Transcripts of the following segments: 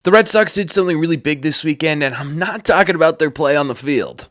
The Red Sox did something really big this weekend, and I'm not talking about their play on the field.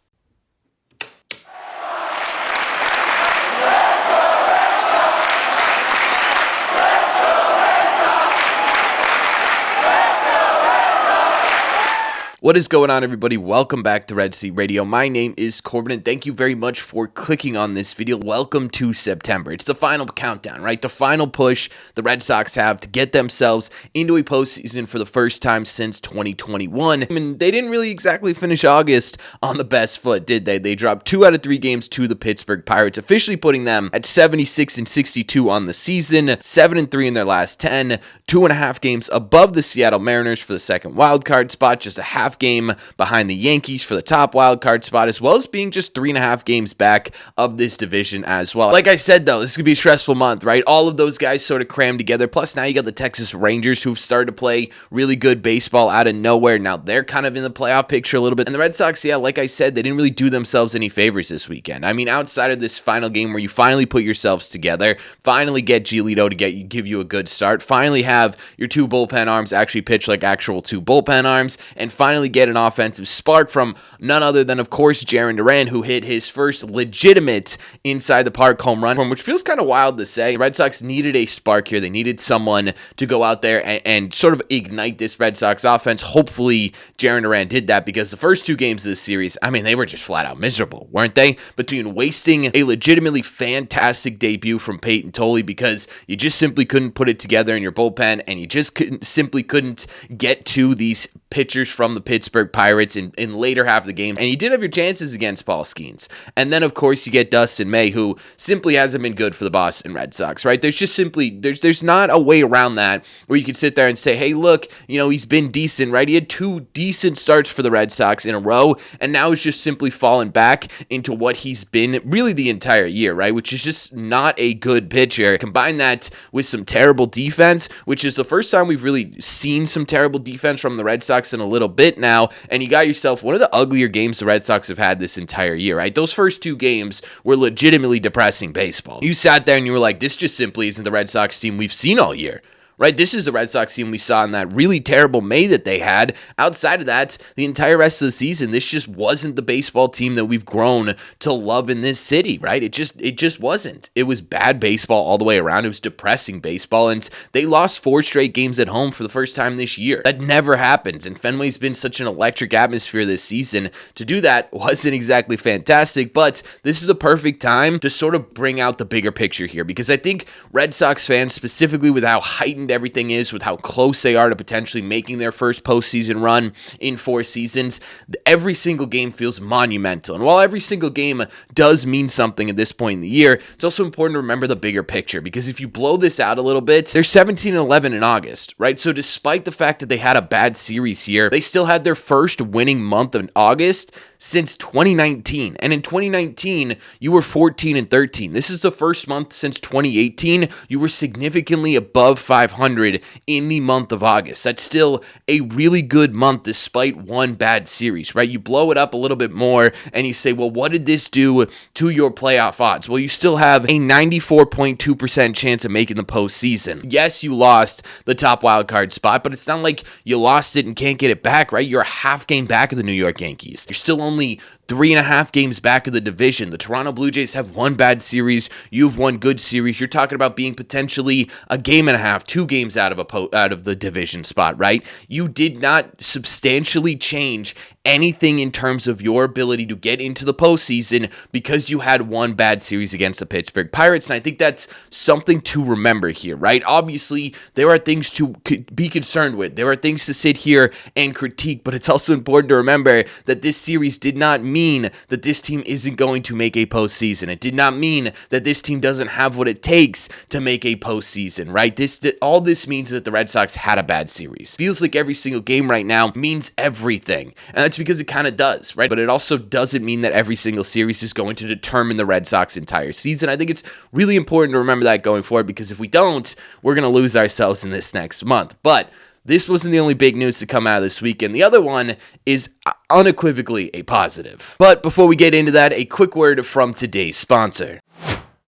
What is going on, everybody? Welcome back to Red Seat Radio. My name is Corbin, and thank you very much for clicking on this video. Welcome to September. It's the final countdown, right? The final push the Red Sox have to get themselves into a postseason for the first time since 2021. And they didn't really exactly finish August on the best foot, did they? They dropped 2 out of 3 games to the Pittsburgh Pirates, officially putting them at 76-62 on the season, 7-3 in their last 10, 2.5 games above the Seattle Mariners for the second wildcard spot, just a half game behind the Yankees for the top wild card spot, as well as being just 3.5 games back of this division as well. Like I said, though, this could be a stressful month, right? All of those guys sort of crammed together. Plus, now you got the Texas Rangers who've started to play really good baseball out of nowhere. Now they're kind of in the playoff picture a little bit. And the Red Sox, yeah, like I said, they didn't really do themselves any favors this weekend. I mean, outside of this final game where you finally put yourselves together, finally get Giolito to give you a good start, finally have your 2 bullpen arms actually pitch like actual 2 bullpen arms, and finally get an offensive spark from none other than, of course, Jarren Duran, who hit his first legitimate inside the park home run, which feels kind of wild to say. The Red Sox needed a spark here. They needed someone to go out there and sort of ignite this Red Sox offense. Hopefully, Jarren Duran did that, because the first 2 games of this series, I mean, they were just flat out miserable, weren't they? Between wasting a legitimately fantastic debut from Peyton Tolley because you just simply couldn't put it together in your bullpen, and you just simply couldn't get to these pitchers from the Pittsburgh Pirates in later half of the game, and you did have your chances against Paul Skeens. And then, of course, you get Dustin May, who simply hasn't been good for the Boston Red Sox, right? There's just simply, there's not a way around that where you could sit there and say, hey, look, he's been decent, right? He had 2 decent starts for the Red Sox in a row, and now he's just simply fallen back into what he's been really the entire year, right? Which is just not a good pitcher. Combine that with some terrible defense, which is the first time we've really seen some terrible defense from the Red Sox in a little bit now, and you got yourself one of the uglier games the Red Sox have had this entire year, right? Those first 2 games were legitimately depressing baseball. You sat there and you were like, this just simply isn't the Red Sox team we've seen all year. Right, this is the Red Sox team we saw in that really terrible May that they had. Outside of that, the entire rest of the season, this just wasn't the baseball team that we've grown to love in this city, right? It just wasn't. It was bad baseball all the way around. It was depressing baseball, and they lost 4 straight games at home for the first time this year. That never happens, and Fenway's been such an electric atmosphere this season. To do that wasn't exactly fantastic, but this is the perfect time to sort of bring out the bigger picture here, because I think Red Sox fans, specifically with how heightened everything is, with how close they are to potentially making their first postseason run in 4 seasons, every single game feels monumental. And while every single game does mean something at this point in the year, it's also important to remember the bigger picture, because if you blow this out a little bit, they're 17-11 in August, right? So despite the fact that they had a bad series here, they still had their first winning month in August since 2019. And in 2019, you were 14-13. This is the first month since 2018 you were significantly above 500 in the month of August. That's still a really good month despite one bad series, right? You blow it up a little bit more and you say, well, what did this do to your playoff odds? Well, you still have a 94.2% chance of making the postseason. Yes, you lost the top wild card spot, but it's not like you lost it and can't get it back, right? You're a half game back of the New York Yankees. You're still only 3.5 games back of the division. The Toronto Blue Jays have 1 bad series. You've 1 good series. You're talking about being potentially a game and a half, 2 games out of the division spot, right? You did not substantially change anything in terms of your ability to get into the postseason because you had 1 bad series against the Pittsburgh Pirates, and I think that's something to remember here, right? Obviously, there are things to be concerned with. There are things to sit here and critique, but it's also important to remember that this series did not mean that this team isn't going to make a postseason. It did not mean that this team doesn't have what it takes to make a postseason, right? All this means that the Red Sox had a bad series. Feels like every single game right now means everything, and that's because it kind of does, right? But it also doesn't mean that every single series is going to determine the Red Sox entire season. I think it's really important to remember that going forward, because if we don't, we're going to lose ourselves in this next month. But this wasn't the only big news to come out of this weekend. The other one is unequivocally a positive. But before we get into that, a quick word from today's sponsor.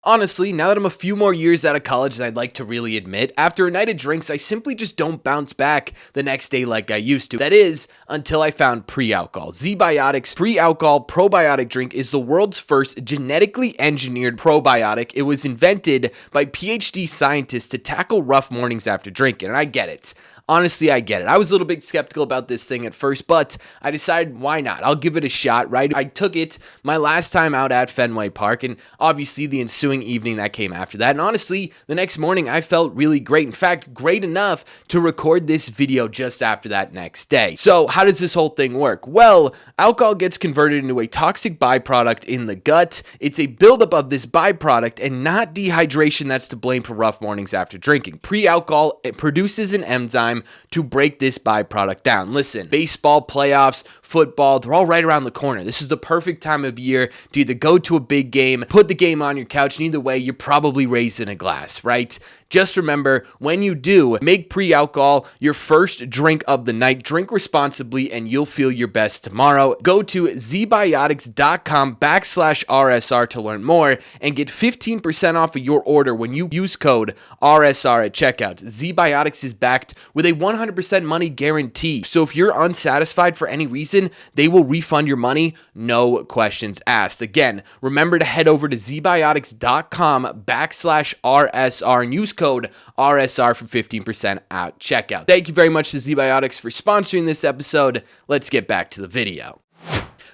Honestly, now that I'm a few more years out of college than I'd like to really admit, after a night of drinks, I simply just don't bounce back the next day like I used to. That is, until I found pre-alcohol. ZBiotics pre-alcohol probiotic drink is the world's first genetically engineered probiotic. It was invented by PhD scientists to tackle rough mornings after drinking, and I get it. Honestly, I get it. I was a little bit skeptical about this thing at first, but I decided why not? I'll give it a shot, right? I took it my last time out at Fenway Park, and obviously the ensuing evening that came after that. And honestly, the next morning I felt really great. In fact, great enough to record this video just after that next day. So how does this whole thing work? Well, alcohol gets converted into a toxic byproduct in the gut. It's a buildup of this byproduct and not dehydration that's to blame for rough mornings after drinking. Pre-alcohol, it produces an enzyme to break this byproduct down. Listen, baseball, playoffs, football, they're all right around the corner. This is the perfect time of year to either go to a big game, put the game on your couch, and either way, you're probably raising a glass, right? Just remember, when you do, make pre-alcohol your first drink of the night. Drink responsibly, and you'll feel your best tomorrow. Go to zbiotics.com/RSR to learn more and get 15% off of your order when you use code RSR at checkout. ZBiotics is backed with a 100% money guarantee. So if you're unsatisfied for any reason, they will refund your money, no questions asked. Again, remember to head over to zbiotics.com/RSR and use code RSR for 15% at checkout. Thank you very much to ZBiotics for sponsoring this episode. Let's get back to the video.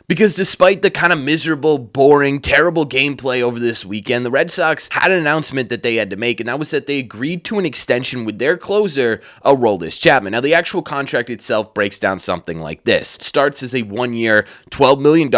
Because despite the kind of miserable, boring, terrible gameplay over this weekend, the Red Sox had an announcement that they had to make, and that was that they agreed to an extension with their closer, Aroldis Chapman. Now, the actual contract itself breaks down something like this. It starts as a one-year, $12 million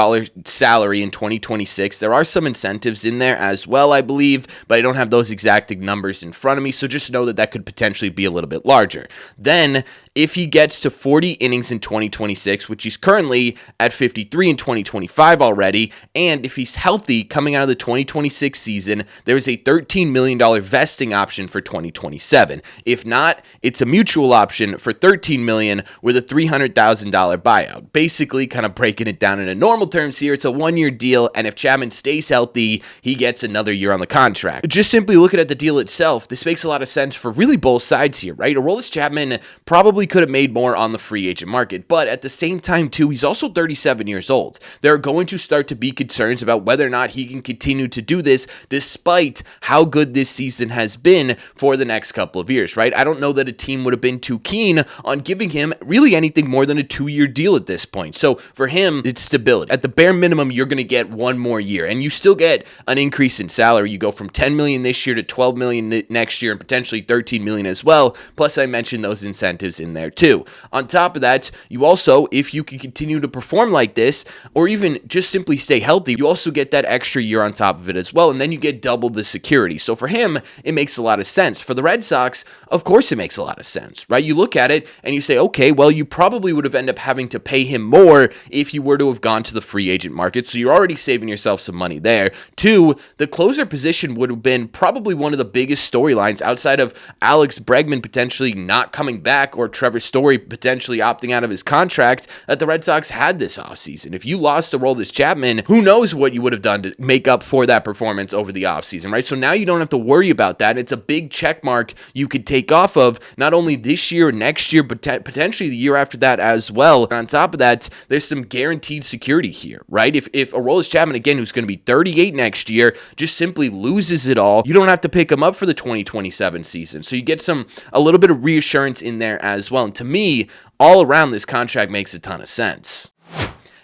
salary in 2026. There are some incentives in there as well, I believe, but I don't have those exact numbers in front of me, so just know that that could potentially be a little bit larger. Then, if he gets to 40 innings in 2026, which he's currently at 53 in 2025 already, and if he's healthy coming out of the 2026 season, there's a $13 million vesting option for 2027. If not, it's a mutual option for $13 million with a $300,000 buyout. Basically, kind of breaking it down into normal terms here, it's a one-year deal, and if Chapman stays healthy, he gets another year on the contract. Just simply looking at the deal itself, this makes a lot of sense for really both sides here, right? Aroldis Chapman probably could have made more on the free agent market, but at the same time too, he's also 37 years old. There are going to start to be concerns about whether or not he can continue to do this despite how good this season has been for the next couple of years, right? I don't know that a team would have been too keen on giving him really anything more than a 2-year deal at this point. So for him, it's stability. At the bare minimum, you're going to get one more year, and you still get an increase in salary. You go from $10 million this year to $12 million next year and potentially $13 million as well. Plus, I mentioned those incentives in there too. On top of that, you also, if you can continue to perform like this, or even just simply stay healthy, you also get that extra year on top of it as well, and then you get double the security. So for him, it makes a lot of sense. For the Red Sox, of course it makes a lot of sense, right? You look at it and you say, okay, well, you probably would have ended up having to pay him more if you were to have gone to the free agent market, so you're already saving yourself some money there. Two, the closer position would have been probably one of the biggest storylines outside of Alex Bregman potentially not coming back or Trevor Story potentially opting out of his contract that the Red Sox had this offseason. If you lost to Aroldis Chapman, who knows what you would have done to make up for that performance over the offseason, right? So now you don't have to worry about that. It's a big check mark you could take off of not only this year, next year, but potentially the year after that as well. And on top of that, there's some guaranteed security here, right? If Aroldis Chapman, again, who's going to be 38 next year, just simply loses it all, you don't have to pick him up for the 2027 season. So you get a little bit of reassurance in there as well. And to me, all around, this contract makes a ton of sense.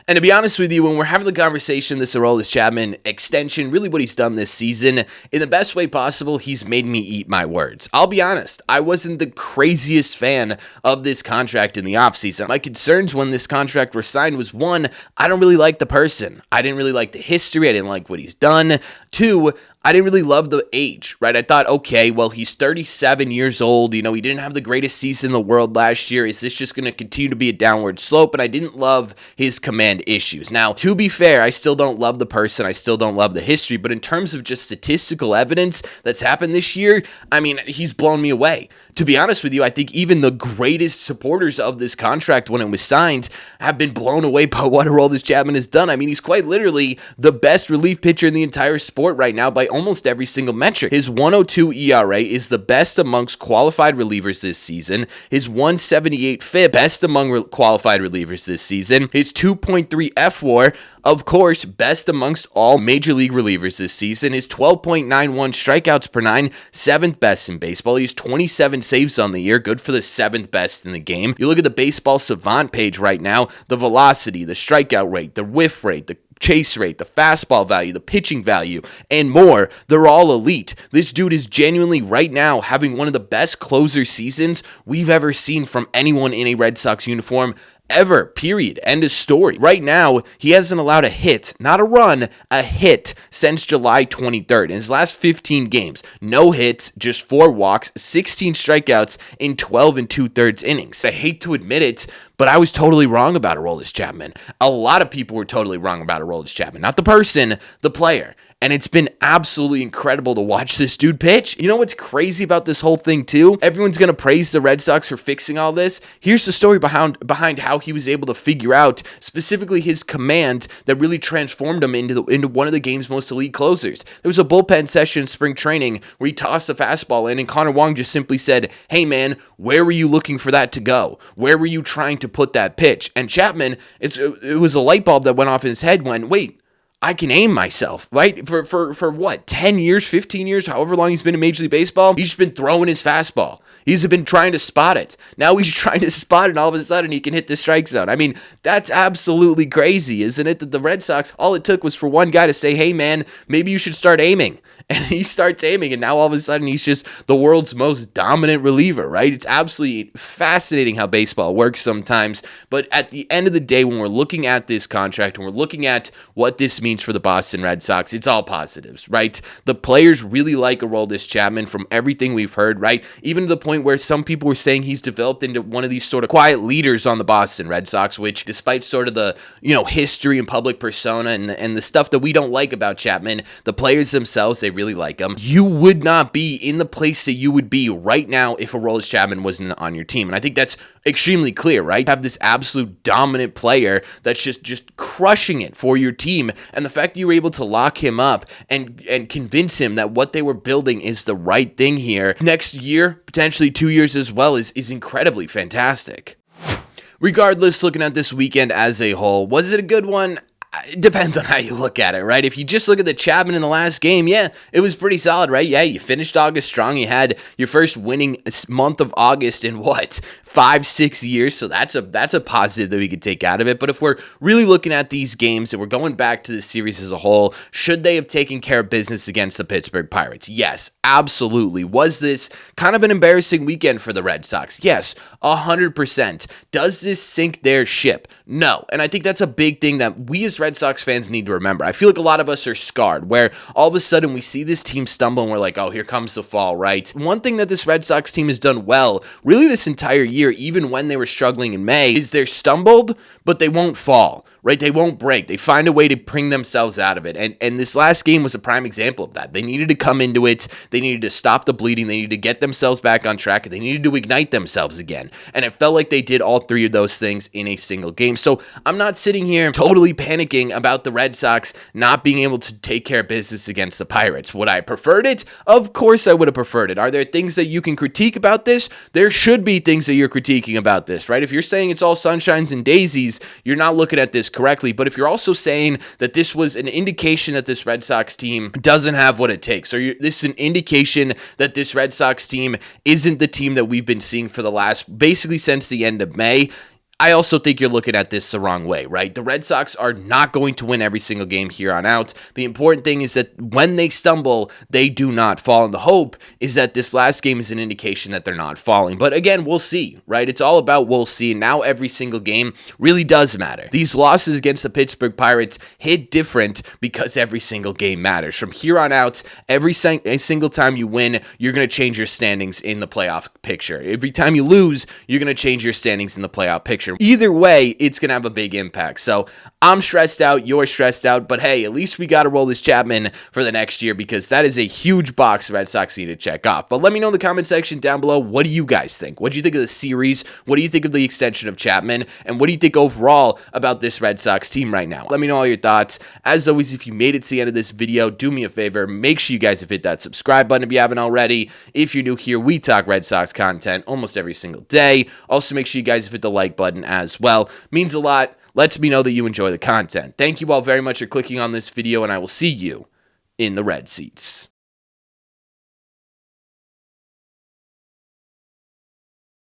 And to be honest with you, when we're having the conversation, this Aroldis Chapman extension, really what he's done this season, in the best way possible, he's made me eat my words. I'll be honest, I wasn't the craziest fan of this contract in the offseason. My concerns when this contract was signed was, one, I don't really like the person. I didn't really like the history. I didn't like what he's done. Two, I didn't really love the age, right? I thought, okay, well, he's 37 years old. You know, he didn't have the greatest season in the world last year. Is this just going to continue to be a downward slope? And I didn't love his command issues. Now, to be fair, I still don't love the person. I still don't love the history. But in terms of just statistical evidence that's happened this year, I mean, he's blown me away. To be honest with you, I think even the greatest supporters of this contract when it was signed have been blown away by what Aroldis Chapman has done. I mean, he's quite literally the best relief pitcher in the entire sport right now by almost every single metric. His 102 ERA is the best amongst qualified relievers this season. His 178 FIP, best among qualified relievers this season. His 2.3 FWAR, of course, best amongst all major league relievers this season. His 12.91 strikeouts per nine, 7th best in baseball. He's 27 saves on the year, good for the 7th best in the game. You look at the Baseball Savant page right now, the velocity, the strikeout rate, the whiff rate, the chase rate, the fastball value, the pitching value, and more. They're all elite. This dude is genuinely right now having one of the best closer seasons we've ever seen from anyone in a Red Sox uniform ever, period. End of story. Right now, he hasn't allowed a hit, not a run, a hit since July 23rd. In his last 15 games, no hits, just 4 walks, 16 strikeouts in 12 2/3 innings. I hate to admit it, but I was totally wrong about Aroldis Chapman. A lot of people were totally wrong about Aroldis Chapman. Not the person, the player. And it's been absolutely incredible to watch this dude pitch. You know what's crazy about this whole thing too? Everyone's going to praise the Red Sox for fixing all this. Here's the story behind how he was able to figure out specifically his command that really transformed him into one of the game's most elite closers. There was a bullpen session in spring training where he tossed a fastball in and Connor Wong just simply said, "Hey man, where were you looking for that to go? Where were you trying to put that pitch?" And Chapman, it was a light bulb that went off in his head when, wait, I can aim myself, right? For what, 10 years, 15 years, however long he's been in Major League Baseball, he's just been throwing his fastball. He's been trying to spot it. Now he's trying to spot it, and all of a sudden he can hit the strike zone. I mean, that's absolutely crazy, isn't it? That the Red Sox, all it took was for one guy to say, "Hey man, maybe you should start aiming." And he starts aiming, and now all of a sudden he's just the world's most dominant reliever, right? It's absolutely fascinating how baseball works sometimes. But at the end of the day, when we're looking at this contract, when we're looking at what this means for the Boston Red Sox, it's all positives, right? The players really like Aroldis Chapman from everything we've heard, right? Even to the point where some people were saying he's developed into one of these sort of quiet leaders on the Boston Red Sox, which despite sort of the, history and public persona and the stuff that we don't like about Chapman, the players themselves, they really like him. You would not be in the place that you would be right now if Aroldis Chapman wasn't on your team. And I think that's extremely clear, right? Have this absolute dominant player that's just crushing it for your team. And the fact that you were able to lock him up and convince him that what they were building is the right thing here next year, potentially 2 years as well, is incredibly fantastic. Regardless, looking at this weekend as a whole, was it a good one? It depends on how you look at it, right? If you just look at the Chapman in the last game, yeah, it was pretty solid, right? Yeah, you finished August strong. You had your first winning month of August in 5-6 years. So that's a positive that we could take out of it. But if we're really looking at these games and we're going back to the series as a whole, should they have taken care of business against the Pittsburgh Pirates? Yes, absolutely. Was this kind of an embarrassing weekend for the Red Sox? Yes, 100%. Does this sink their ship? No. And I think that's a big thing that we as Red Sox fans need to remember. I feel like a lot of us are scarred, where all of a sudden we see this team stumble and we're like, oh, here comes the fall, right? One thing that this Red Sox team has done well, really this entire year, even when they were struggling in May, is they're stumbled, but they won't fall, right? They won't break. They find a way to bring themselves out of it. And this last game was a prime example of that. They needed to come into it. They needed to stop the bleeding. They needed to get themselves back on track. They needed to ignite themselves again. And it felt like they did all three of those things in a single game. So I'm not sitting here totally panicking about the Red Sox not being able to take care of business against the Pirates. Would I have preferred it? Of course I would have preferred it. Are there things that you can critique about this? There should be things that you're critiquing about this, right? If you're saying it's all sunshines and daisies, you're not looking at this correctly. But if you're also saying that this was an indication that this Red Sox team doesn't have what it takes, or this is an indication that this Red Sox team isn't the team that we've been seeing for the last, basically since the end of May, I also think you're looking at this the wrong way, right? The Red Sox are not going to win every single game here on out. The important thing is that when they stumble, they do not fall. And the hope is that this last game is an indication that they're not falling. But again, we'll see, right? It's all about we'll see. Now every single game really does matter. These losses against the Pittsburgh Pirates hit different because every single game matters. From here on out, every single time you win, you're going to change your standings in the playoff picture. Every time you lose, you're going to change your standings in the playoff picture. structure. Either way, it's going to have a big impact. So I'm stressed out, you're stressed out, but hey, at least we got Aroldis Chapman for the next year because that is a huge box the Red Sox need to check off. But let me know in the comment section down below, what do you guys think? What do you think of the series? What do you think of the extension of Chapman? And what do you think overall about this Red Sox team right now? Let me know all your thoughts. As always, if you made it to the end of this video, do me a favor, make sure you guys have hit that subscribe button if you haven't already. If you're new here, we talk Red Sox content almost every single day. Also, make sure you guys have hit the like button as well. Means a lot. Lets me know that you enjoy the content. Thank you all very much for clicking on this video, and I will see you in the red seats.